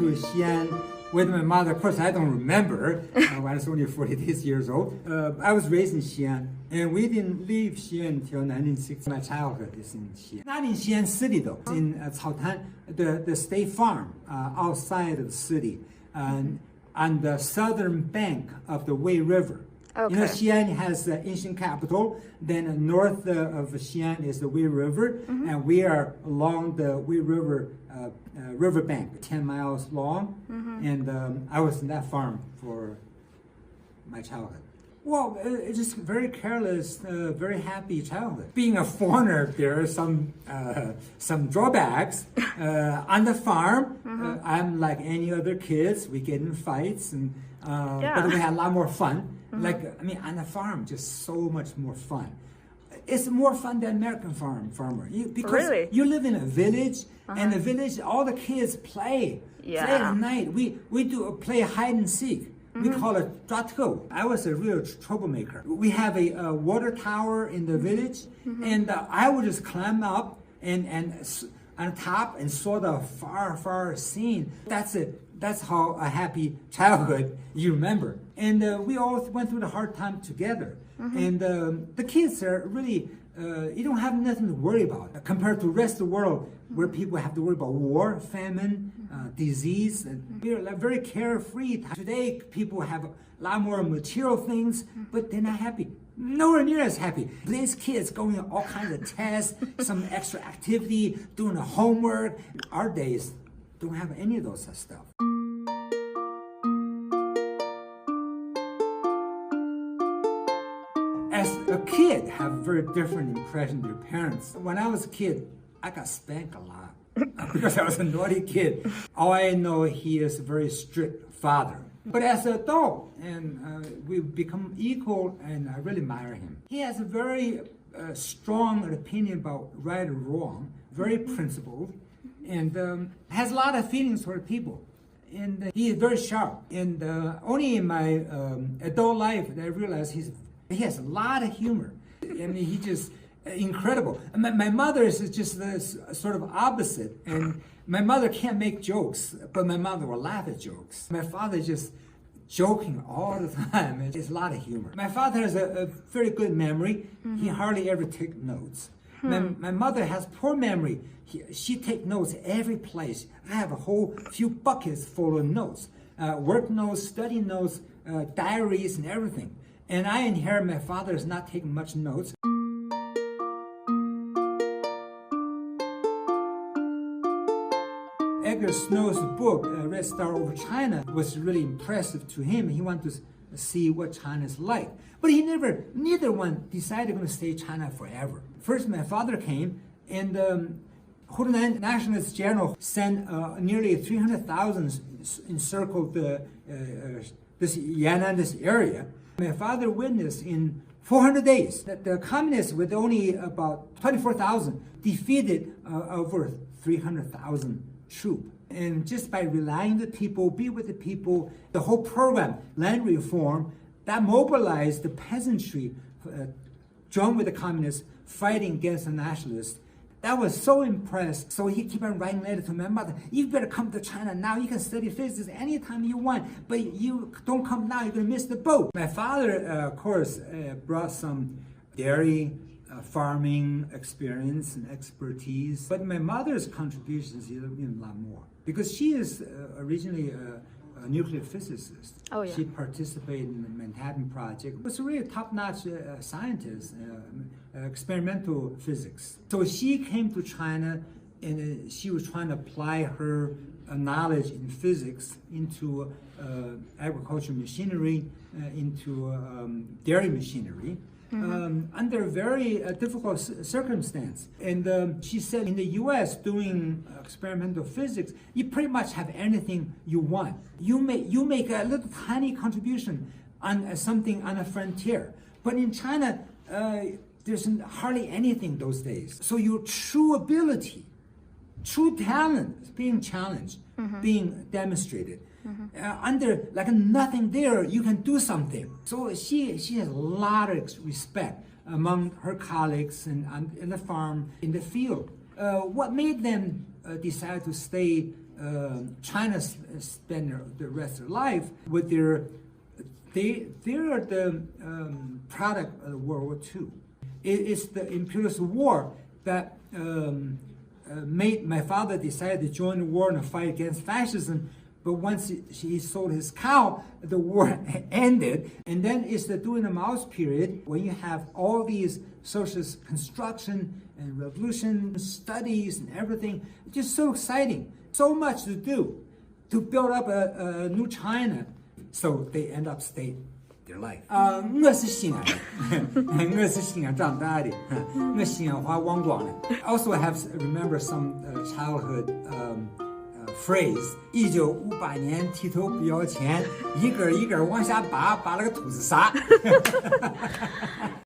to Xi'an with my mother. Of course, I don't remember when I was only 46 years old. I was raised in Xi'an, and we didn't leave Xi'an until 1960. My childhood is in Xi'an. Not in Xi'an city, though. It's in Caotan, the state farm outside of the city, on the southern bank of the Wei River. Okay. You know, Xi'an has the ancient capital. Then north of Xi'an is the Wei River, and we are along the Wei River riverbank, 10 miles long. And I was in that farm for my childhood. Well, it's just very careless, very happy childhood. Being a foreigner, there are some drawbacks. On the farm, I'm like any other kids. We get in fights, and but we had a lot more fun. Like, I mean, on the farm, just so much more fun. It's more fun than American farmer. Because really? You live in a village, and the village, all the kids play. Play at night. We play hide and seek. We call it 抓特. I was a real troublemaker. We have a water tower in the village, and I would just climb up and on top and saw the far scene. That's it. That's how a happy childhood you remember. And we all went through the hard time together. And the kids are really, you don't have nothing to worry about compared to the rest of the world where people have to worry about war, famine, disease. And we're like very carefree. Today, people have a lot more material things, but they're not happy. Nowhere near as happy. These kids going on all kinds of tests, some extra activity, doing the homework. Our days don't have any of those stuff. As a kid, have a very different impression of your parents. When I was a kid, I got spanked a lot because I was a naughty kid. All I know, he is a very strict father. But as an adult, and we've become equal, and I really admire him. He has a very strong opinion about right or wrong, very principled, and has a lot of feelings for people. And he is very sharp. And only in my adult life that I realized he has a lot of humor. I mean, he just incredible. My mother is just this sort of opposite. And my mother can't make jokes, but my mother will laugh at jokes. My father is just joking all the time. It's a lot of humor. My father has a very good memory. He hardly ever takes notes. My mother has poor memory. She takes notes every place. I have a whole few buckets full of notes. Work notes, study notes, diaries, and everything. And I inherit my father is not taking much notes. Edgar Snow's book, Red Star Over China, was really impressive to him. He wanted to see what China is like. But neither one decided going to stay in China forever. First, my father came, and Hunan Nationalist General sent nearly 300,000 encircled this Yan'an, this area. My father witnessed in 400 days that the communists, with only about 24,000, defeated over 300,000 troops. And just by relying on the people, be with the people, the whole program, land reform, that mobilized the peasantry, joined with the communists, fighting against the nationalists. That was so impressed. So he kept on writing letters to my mother. You better come to China now. You can study physics anytime you want, but you don't come now, you're going to miss the boat. My father, of course, brought some dairy farming experience and expertise, but my mother's contributions is even a lot more because she is originally a nuclear physicist. Oh, yeah. She participated in the Manhattan Project. Was a really top-notch scientist, experimental physics. So she came to China, and she was trying to apply her knowledge in physics into agricultural machinery, into dairy machinery. Under very difficult circumstance. And she said in the US doing experimental physics, you pretty much have anything you want. You make a little tiny contribution on something on a frontier. But in China, there's hardly anything those days. So your true ability, true talent is being challenged, being demonstrated. Under like nothing there, you can do something. So she has a lot of respect among her colleagues and in the farm, in the field. What made them decide to stay China spend the rest of their life with they're the product of World War II. It's the imperialist war that made my father decide to join the war and fight against fascism. But once he sold his cow, the war ended. And then it's during the Mao's period when you have all these socialist construction and revolution studies and everything. Just so exciting. So much to do to build up a new China. So they end up staying their life. 我是西安人，我是西安长大的，我西安话忘光了。Also, I have remember some childhood phrase. 1958年剃头不要钱，一根一根往下拔，拔了个兔子傻。